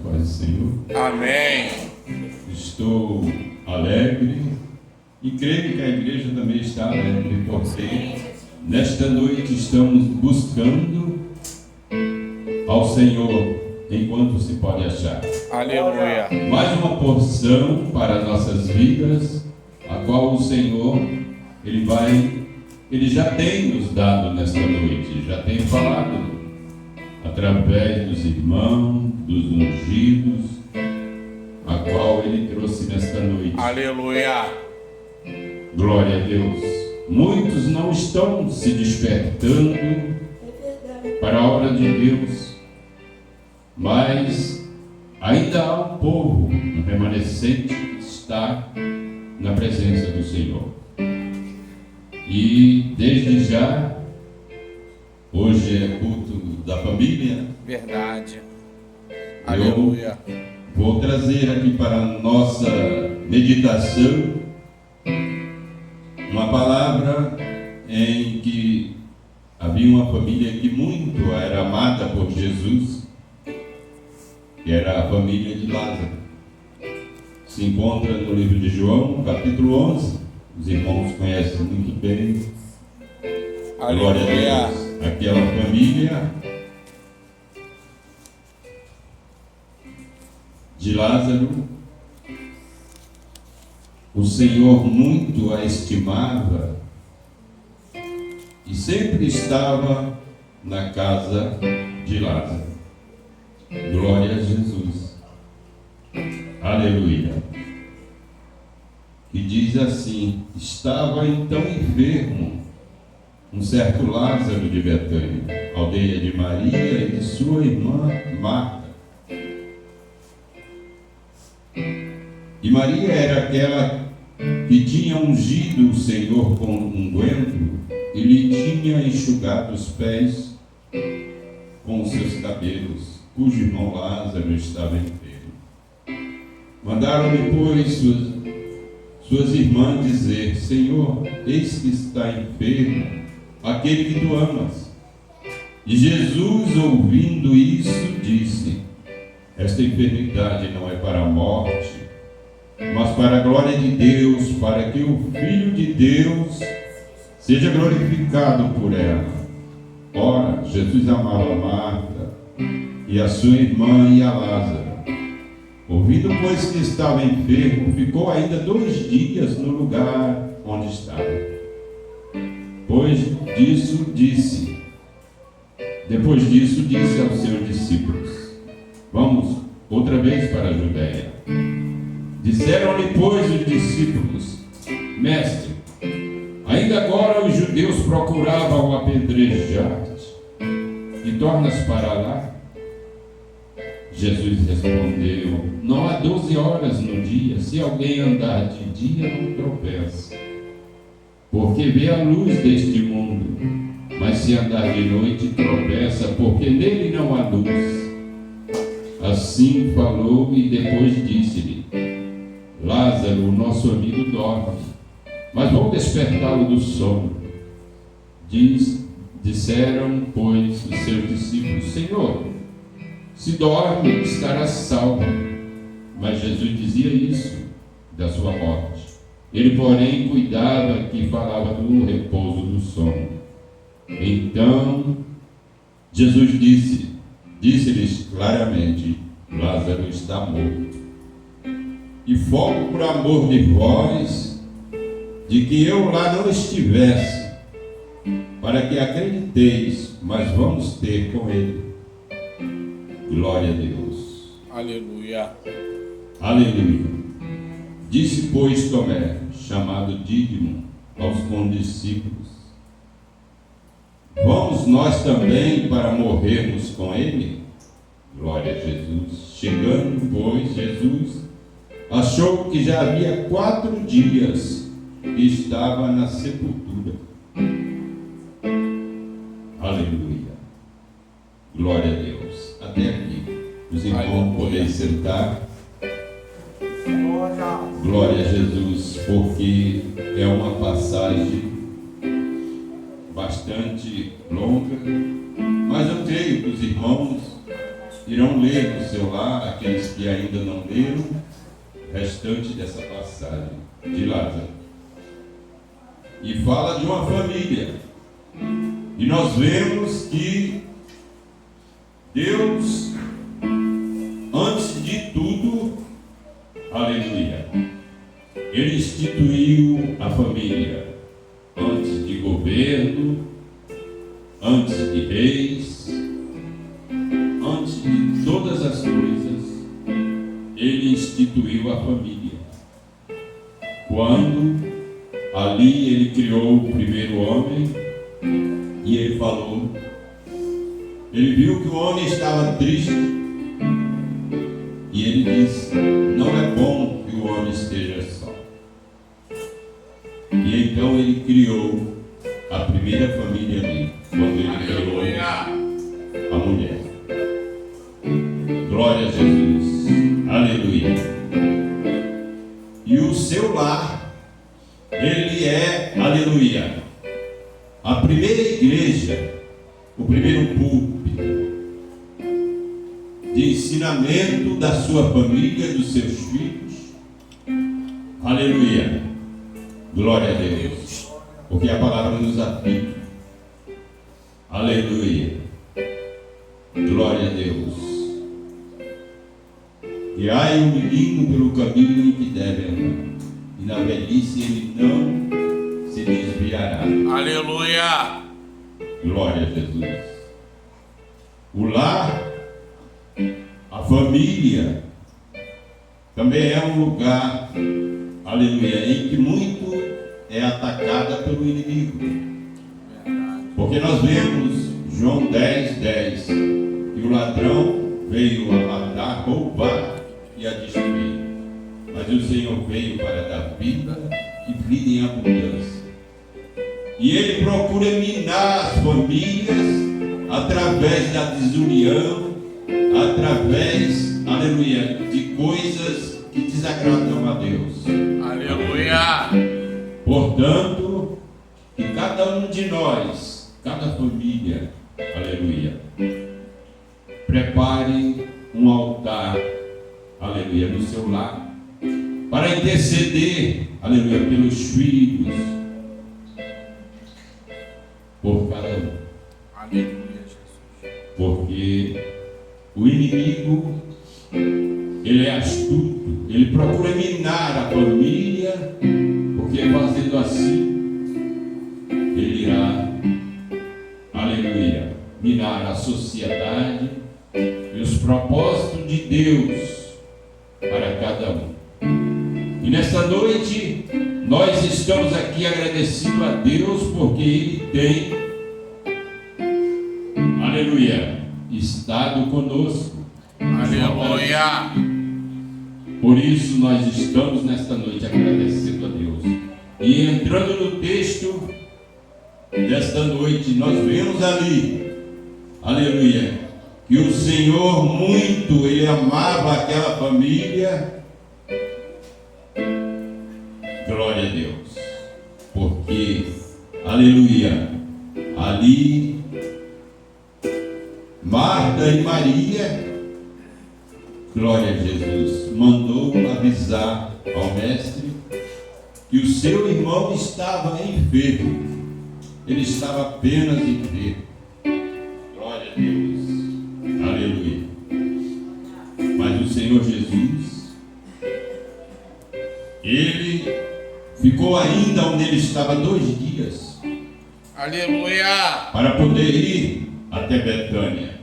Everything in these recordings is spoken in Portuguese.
paz do Senhor. Amém. Estou alegre e creio que a igreja também está alegre, porque nesta noite estamos buscando ao Senhor enquanto se pode achar. Aleluia. Mais uma porção para nossas vidas, a qual o Senhor Ele já tem nos dado nesta noite, já tem falado através dos irmãos, dos ungidos, a qual Ele trouxe nesta noite. Aleluia. Glória a Deus. Muitos não estão se despertando para a obra de Deus, mas ainda há um povo remanescente que está na presença do Senhor. E desde já, hoje é culto da família. Verdade. Aleluia. Vou trazer aqui para a nossa meditação uma palavra em que havia uma família que muito era amada por Jesus, que era a família de Lázaro. Se encontra no livro de João, capítulo 11. Os irmãos conhecem muito bem. Glória a Deus. Aquela família de Lázaro, o Senhor muito a estimava e sempre estava na casa de Lázaro. Glória a Jesus. Aleluia. E diz assim: estava então enfermo um certo Lázaro de Betânia, aldeia de Maria e de sua irmã Marta. E Maria era aquela que tinha ungido o Senhor com unguento e lhe tinha enxugado os pés com os seus cabelos, cujo irmão Lázaro estava enfermo. Mandaram-lhe, pois, suas irmãs dizer: Senhor, eis que está enfermo aquele que tu amas. E Jesus, ouvindo isso, disse: esta enfermidade não é para a morte, mas para a glória de Deus, para que o Filho de Deus seja glorificado por ela. Ora, Jesus amava Marta e a sua irmã e a Lázaro. Ouvindo, pois, que estava enfermo, ficou ainda 2 dias no lugar onde estava. Depois disso disse aos seus discípulos: vamos outra vez para a Judéia. Disseram-lhe, pois, os discípulos: Mestre, ainda agora os judeus procuravam apedrejar-te, e tornas para lá? Jesus respondeu: não há 12 horas no dia, se alguém andar de dia não tropeça, porque vê a luz deste mundo, mas se andar de noite tropeça, porque nele não há luz. Assim falou e depois disse-lhe: Lázaro, o nosso amigo, dorme, mas vou despertá-lo do sono. Disseram, pois, os seus discípulos: Senhor, se dorme, estará salvo. Mas Jesus dizia isso da sua morte. Ele, porém, cuidava que falava do repouso do sono. Então, Jesus disse-lhes claramente: Lázaro está morto. E foco por amor de vós, de que eu lá não estivesse, para que acrediteis, mas vamos ter com ele. Glória a Deus. Aleluia. Aleluia. Disse, pois, Tomé, chamado Dídimo, aos condiscípulos: vamos nós também para morrermos com ele? Glória a Jesus. Chegando, pois, Jesus achou que já havia 4 dias e estava na sepultura. Aleluia. Glória a Deus. Até aqui. Os irmãos podem sentar. Glória a Jesus, porque é uma passagem bastante longa, mas eu creio que os irmãos irão ler no seu lar, aqueles que ainda não leram, o restante dessa passagem de Lázaro. E fala de uma família. E nós vemos que Deus, antes de tudo, aleluia, Ele instituiu a família. Antes de governo, antes de reis, antes de todas as coisas, Ele instituiu a família. Quando ali Ele criou o primeiro homem, e Ele falou, Ele viu que o homem estava triste, e Ele disse, não é bom que o homem esteja só. E então Ele criou a primeira família ali, quando Ele criou a mulher. Glória a Jesus, aleluia. E o seu lar, ele é, aleluia, a primeira igreja, o primeiro púlpito de ensinamento da sua família, dos seus filhos. Aleluia. Glória a Deus. Porque a palavra nos aplica. Aleluia. Glória a Deus. E ai um menino pelo caminho em que deve andar, e na velhice ele não se desviará. Aleluia. Glória a Jesus. O lar, a família, também é um lugar, aleluia, em que muito é atacada pelo inimigo. Porque nós vemos João 10:10, que o ladrão veio a matar, roubar e a destruir. Mas o Senhor veio para dar vida e vida em abundância. E Ele procura minar as famílias através da desunião, através, aleluia, de coisas que desagradam a Deus. Aleluia. Portanto, que cada um de nós, cada família, aleluia, prepare um altar, aleluia, no seu lar, para interceder, aleluia, pelos filhos, por cada um. Aleluia, Jesus. Porque o inimigo, ele é astuto, ele procura minar a família, porque fazendo assim, ele irá, aleluia, minar a sociedade e os propósitos de Deus para cada um. E nesta noite, nós estamos aqui agradecidos a Deus, porque Ele tem, aleluia, estado conosco. Aleluia. Por isso nós estamos nesta noite agradecendo a Deus. E entrando no texto desta noite, nós vemos ali, aleluia, que o Senhor muito, Ele amava aquela família. Glória a Deus. Porque, aleluia, ali Marta e Maria, glória a Jesus, mandou avisar ao mestre que o seu irmão estava enfermo. Ele estava apenas enfermo. Glória a Deus. Aleluia. Mas o Senhor Jesus, Ele ficou ainda onde ele estava 2 dias. Aleluia. Para poder ir até Betânia.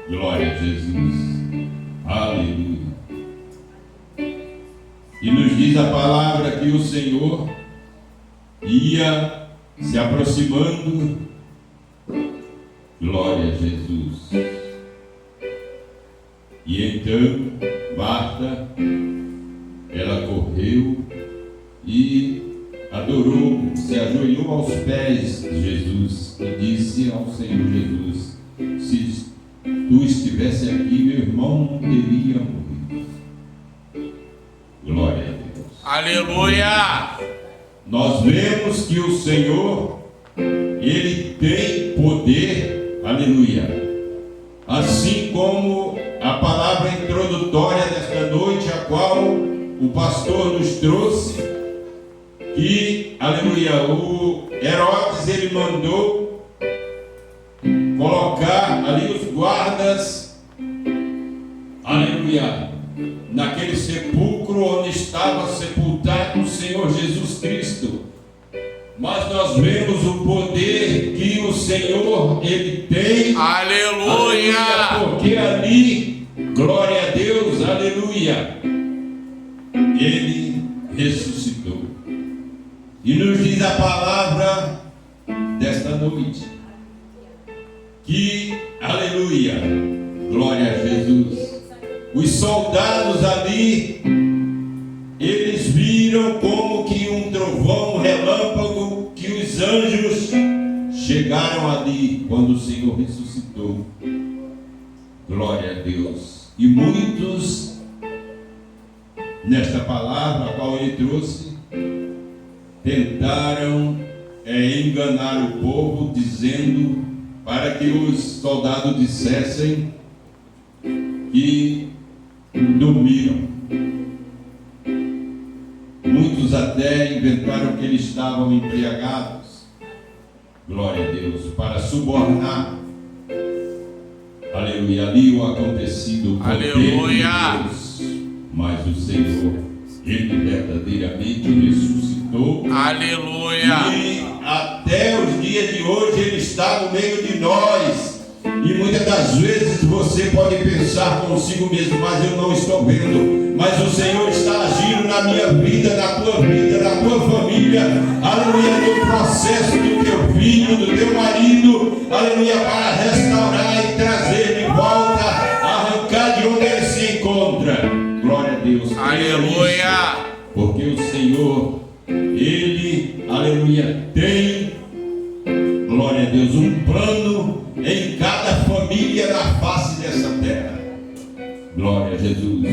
Glória a Jesus. Aleluia. E nos diz a palavra que o Senhor ia se aproximando. Glória a Jesus. E então Marta, ela correu e adorou, se ajoelhou aos pés de Jesus e disse ao Senhor Jesus: se tu estivesse aqui, meu irmão não teria morrido. Glória a Deus. Aleluia. Nós vemos que o Senhor, Ele tem poder, aleluia, assim como a palavra introdutória desta noite, a qual o pastor nos trouxe, que, aleluia, o Herodes, ele mandou colocar ali os guardas, aleluia, naquele sepulcro onde estava sepultado o Senhor Jesus Cristo. Mas nós vemos o poder que o Senhor, ele tem. Aleluia! Porque ali, glória a Deus, aleluia, ele ressuscitou. E nos diz a palavra desta noite que, aleluia, glória a Jesus, os soldados ali, eles viram como que um trovão, um relâmpago, que os anjos chegaram ali quando o Senhor ressuscitou. Glória a Deus. E muitos, nesta palavra a qual ele trouxe, tentaram enganar o povo, dizendo para que os soldados dissessem que dormiram. Muitos até inventaram que eles estavam embriagados. Glória a Deus, para subornar, aleluia, ali o acontecido por aleluia. Deus. Mas o Senhor, ele verdadeiramente ressuscitou. Aleluia. E até os dias de hoje ele está no meio de nós. E muitas das vezes você pode pensar consigo mesmo, mas eu não estou vendo. Mas o Senhor está agindo na minha vida, na tua família, aleluia, no processo do teu filho, do teu marido, aleluia, para restaurar e trazer de volta, arrancar de onde ele se encontra. Glória a Deus. Aleluia. Porque o Senhor, ele, aleluia, tem, glória a Deus, um plano em cada família na face dessa terra. Glória a Jesus.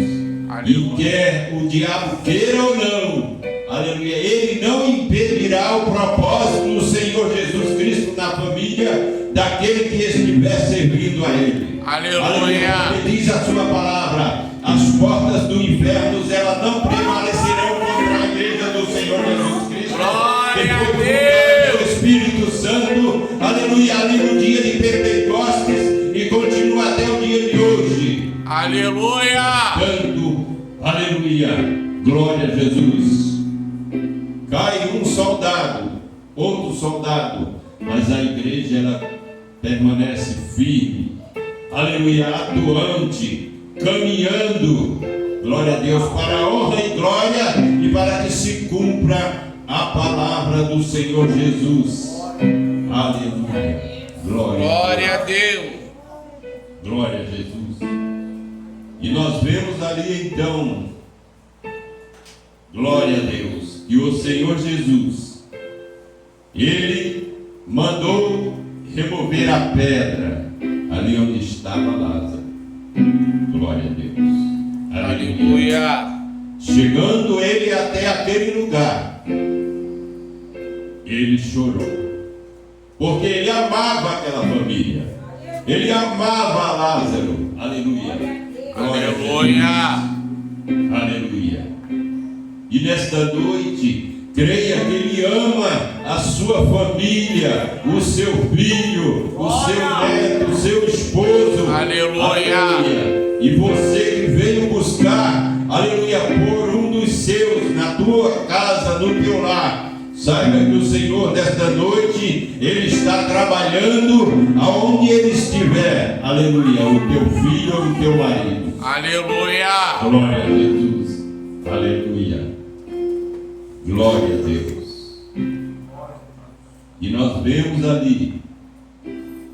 Aleluia. E quer o diabo queira ou não, aleluia, ele não impedirá o propósito do Senhor Jesus Cristo na família daquele que estiver servindo a ele. Aleluia. Ele diz a sua palavra: as portas do inferno, elas não prevalecerão contra a igreja do Senhor Jesus Cristo. Glória a Deus. O Espírito Santo, aleluia, ali no dia de Pentecostes e continua até o dia de hoje. Aleluia. Tanto, aleluia, glória a Jesus. Cai um soldado, outro soldado, mas a igreja ela permanece firme, aleluia, atuante, caminhando, glória a Deus, para a honra e glória e para que se cumpra a palavra do Senhor Jesus. Aleluia, Glória a Deus. glória a Jesus. E nós vemos ali então, glória a Deus, que o Senhor Jesus, ele mandou remover a pedra ali onde estava Lázaro. Glória a Deus. Aleluia. Chegando ele até aquele lugar, ele chorou, porque ele amava aquela família, ele amava Lázaro. Aleluia. Aleluia. Aleluia. E nesta noite, creia que ele ama a sua família, o seu filho, o seu neto, o seu esposo. Aleluia. Aleluia. E você que veio buscar, aleluia, por um dos seus na tua casa, no teu lar, saiba que o Senhor nesta noite, ele está trabalhando aonde ele estiver. Aleluia. O teu filho ou o teu marido. Aleluia. Glória a Jesus. Aleluia. Glória a Deus. E nós vemos ali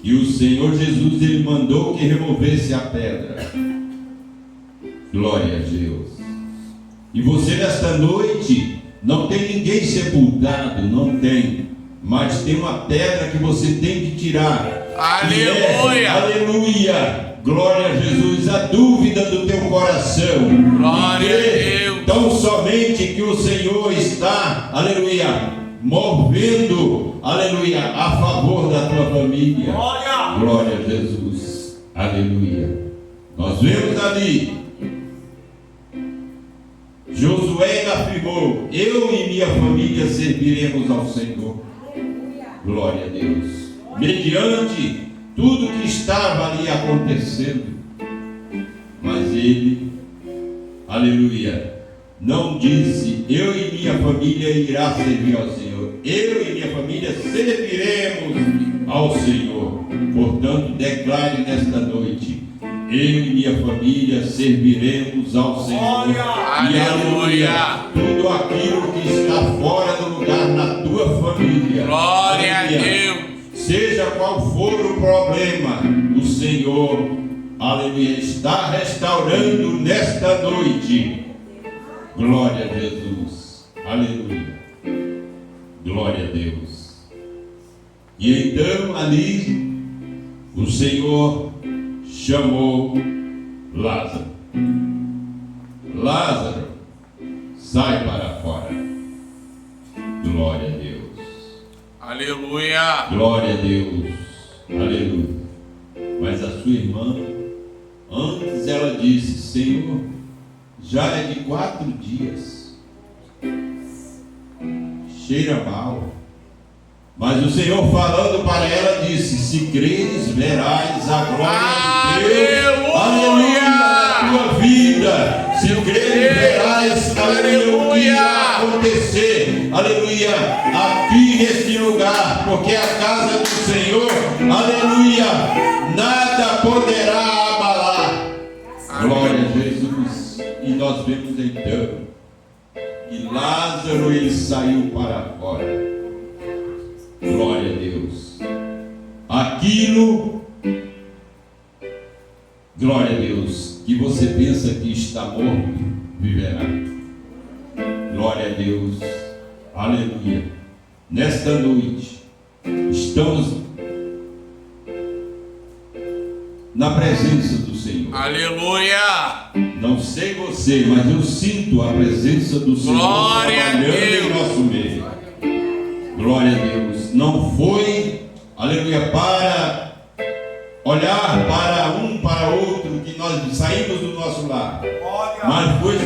que o Senhor Jesus, ele mandou que removesse a pedra. Glória a Deus. E você nesta noite não tem ninguém sepultado, não tem, mas tem uma pedra que você tem que tirar. Aleluia. Aleluia. Glória a Jesus. A dúvida do teu coração. Glória a Deus. Tão somente que o Senhor está, aleluia, movendo, aleluia, a favor da tua família. Glória a Jesus. Aleluia. Nós vemos ali, Josué afirmou: eu e minha família serviremos ao Senhor. Glória a Deus. Mediante tudo que estava ali acontecendo. Mas ele, aleluia, não disse: eu e minha família irá servir ao Senhor. Eu e minha família serviremos ao Senhor. Portanto, declare nesta noite: eu e minha família serviremos ao Senhor. E aleluia, tudo aquilo que está fora do lugar na tua família, Glória a Deus. Seja qual for o problema, o Senhor, aleluia, está restaurando nesta noite. Glória a Jesus. Aleluia. Glória a Deus. E então ali o Senhor chamou Lázaro. Lázaro, sai para fora. Glória a Deus. Aleluia. Glória a Deus. Aleluia. Mas a sua irmã, antes ela disse: Senhor, já é de 4 dias. Cheira mal. Mas o Senhor falando para ela disse: se creres, verás a glória de Deus. Aleluia. Na tua vida. Se creres, verás, aleluia, o que irá acontecer. Aleluia. Aqui neste lugar. Porque a casa do Senhor, aleluia, nada poderá abalar. Glória a Jesus. E nós vemos então que Lázaro, ele saiu para fora. Glória a Deus. Aquilo, glória a Deus, que você pensa que está morto, viverá. Glória a Deus. Aleluia. Nesta noite, estamos na presença do Senhor. Aleluia. Não sei você, mas eu sinto a presença do Senhor trabalhando em nosso meio. Glória a Deus. Não foi, aleluia, para olhar para um, para outro, que nós saímos do nosso lar, mas foi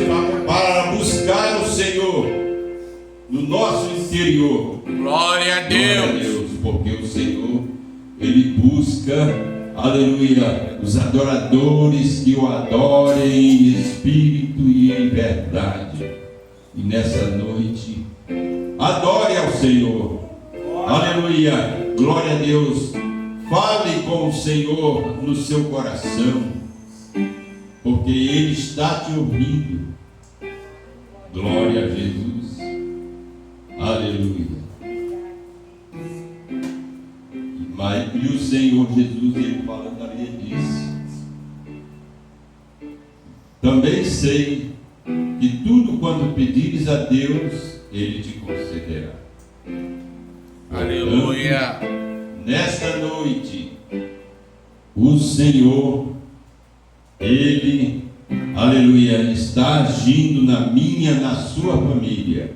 para buscar o Senhor no nosso interior. Glória a Deus. Glória a Deus, porque o Senhor, ele busca, aleluia, os adoradores que o adorem em espírito e em verdade. E nessa noite, adore ao Senhor. Aleluia. Glória a Deus. Fale com o Senhor no seu coração, porque Ele está te ouvindo. Glória a Jesus. Aleluia. E o Senhor Jesus, Ele falando ali, Ele disse: também sei que tudo quanto pedires a Deus, Ele te concederá. Aleluia. Nesta noite, o Senhor, Ele, aleluia, está agindo na minha, na sua família.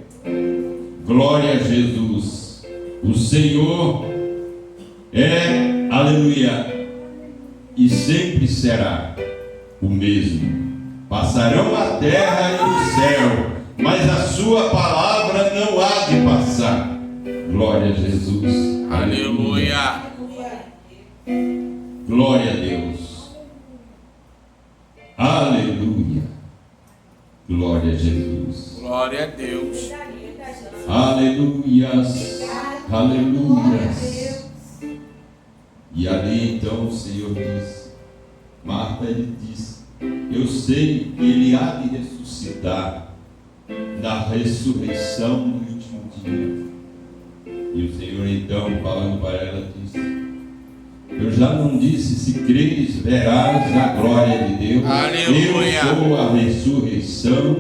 Glória a Jesus. O Senhor é, aleluia, e sempre será o mesmo. Passarão a terra e o céu, mas a sua palavra não há de passar. Glória a Jesus. Aleluia. Glória a Deus. Aleluia. Glória a Jesus. Glória a Deus. Aleluias. Aleluias. E ali então o Senhor diz, Marta, ele diz: eu sei que ele há de ressuscitar na ressurreição no último dia. E o Senhor então, falando para ela, disse: eu já não disse, se creres, verás a glória de Deus. Aleluia. Eu sou a ressurreição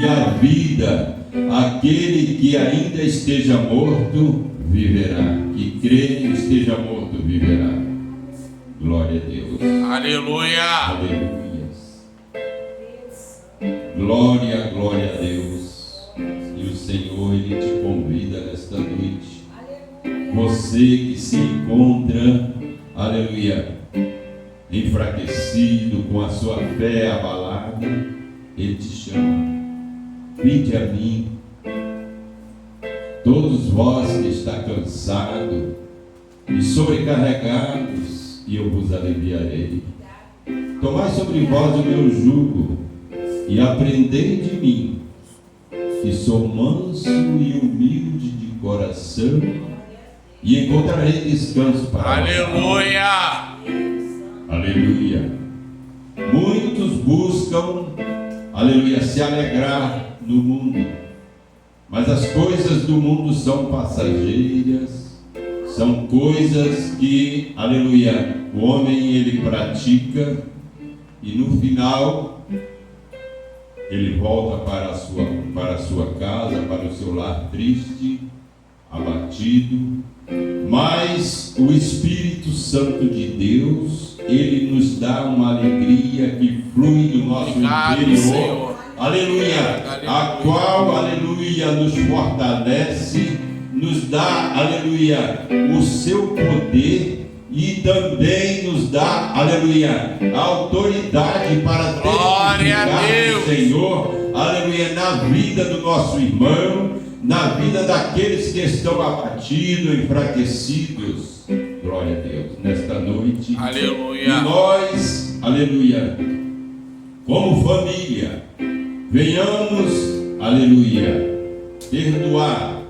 e a vida. Aquele que ainda esteja morto, viverá. Que crê e esteja morto, viverá. Glória a Deus. Aleluia. Aleluia. Glória, glória a Deus. E o Senhor, Ele te convida nesta noite. Você que se encontra, aleluia, enfraquecido, com a sua fé abalada, Ele te chama. Vinde a mim, todos vós que está cansado e sobrecarregados, e eu vos aliviarei. Tomai sobre vós o meu jugo e aprendei de mim, que sou manso e humilde de coração, e encontrarei descanso para Aleluia. Aleluia. Muitos buscam, aleluia, se alegrar no mundo, mas as coisas do mundo são passageiras, são coisas que, aleluia, o homem ele pratica e no final ele volta para a sua casa, para o seu lar triste, abatido. Mas o Espírito Santo de Deus, ele nos dá uma alegria que flui do nosso interior, Senhor. aleluia, a qual, aleluia, nos fortalece, nos dá, aleluia, o seu poder e também nos dá, aleluia, a autoridade para testificar o Senhor, aleluia, na vida do nosso irmão, na vida daqueles que estão abatidos, enfraquecidos. Glória a Deus, nesta noite. Aleluia. E nós, aleluia, como família, venhamos, aleluia, perdoar,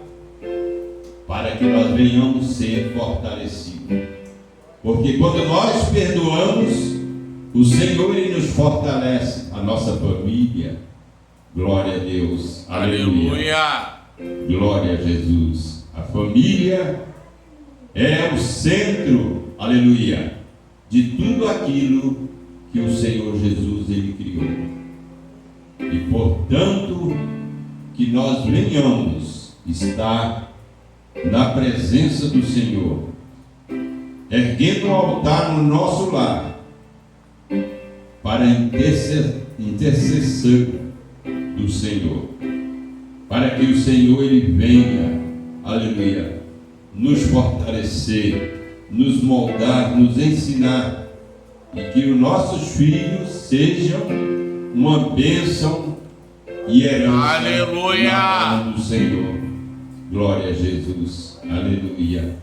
para que nós venhamos ser fortalecidos. Porque quando nós perdoamos, o Senhor ele nos fortalece, a nossa família. Glória a Deus. Aleluia. Aleluia. Glória a Jesus. A família é o centro, aleluia, de tudo aquilo que o Senhor Jesus ele criou. E portanto, que nós venhamos estar na presença do Senhor, erguendo um altar no nosso lar, para a intercessão do Senhor, para que o Senhor ele venha, aleluia, nos fortalecer, nos moldar, nos ensinar, e que os nossos filhos sejam uma bênção e herança, aleluia, na mão do Senhor. Glória a Jesus, aleluia,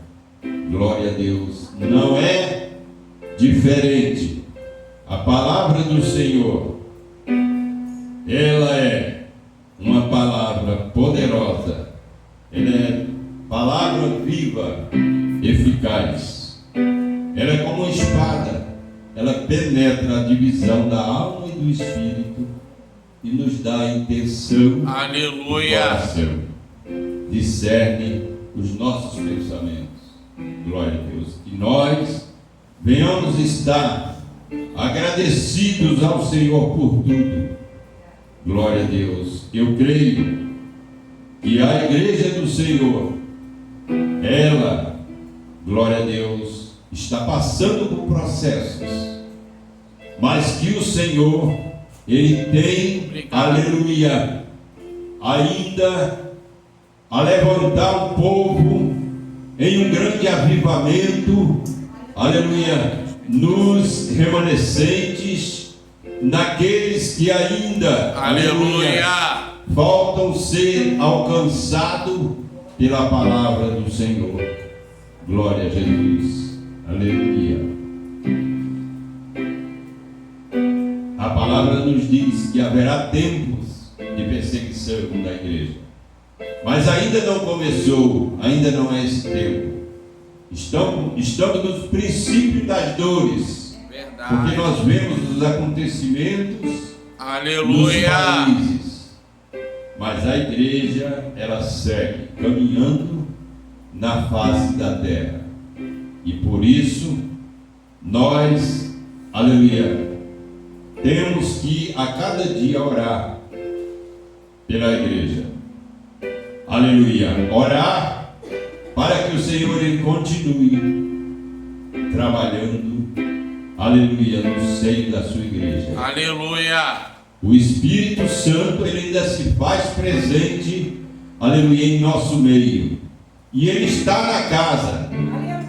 glória a Deus. Não é diferente. A palavra do Senhor, ela é uma palavra poderosa, ela é palavra viva, eficaz. Ela é como uma espada, ela penetra a divisão da alma e do espírito e nos dá a intenção aleluia, do coração, discerne os nossos pensamentos. Glória a Deus. Que nós venhamos estar agradecidos ao Senhor por tudo. Glória a Deus. Eu creio que a igreja do Senhor, ela, glória a Deus, está passando por processos, mas que o Senhor, Ele tem, aleluia, ainda a levantar o povo em um grande avivamento, aleluia, nos remanescentes, naqueles que ainda, aleluia, faltam ser alcançados pela palavra do Senhor. Glória a Jesus, aleluia. A palavra nos diz que haverá tempos de perseguição da igreja, mas ainda não começou, ainda não é esse tempo. Estamos nos princípios das dores, porque nós vemos os acontecimentos, aleluia, nos países, mas a igreja ela segue caminhando na face da terra, e por isso nós, aleluia, temos que a cada dia orar pela igreja, aleluia, orar para que o Senhor ele continue trabalhando, aleluia, no seio da sua igreja. Aleluia. O Espírito Santo ele ainda se faz presente, aleluia, em nosso meio. E ele está na casa.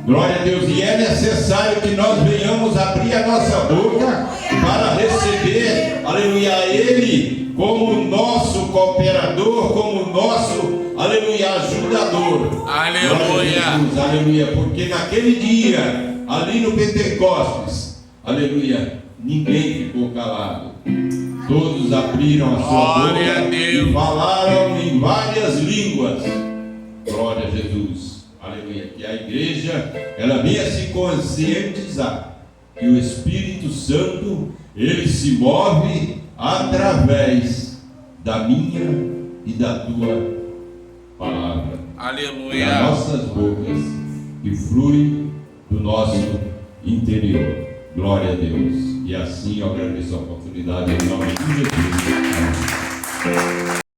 Glória a Deus. E é necessário que nós venhamos abrir a nossa boca para receber, aleluia, Ele como nosso cooperador, como nosso, aleluia, ajudador. Aleluia. Jesus, aleluia. Porque naquele dia, ali no Pentecostes, aleluia, ninguém ficou calado. Todos abriram a sua Glória a boca Deus. e falaram em várias línguas. Glória a Jesus. Aleluia. Que a igreja, ela venha se conscientizar que o Espírito Santo, ele se move através da minha e da tua palavra. Aleluia. Das nossas bocas, que flui do nosso interior. Glória a Deus. E assim eu agradeço a oportunidade em nome de Jesus. Amém.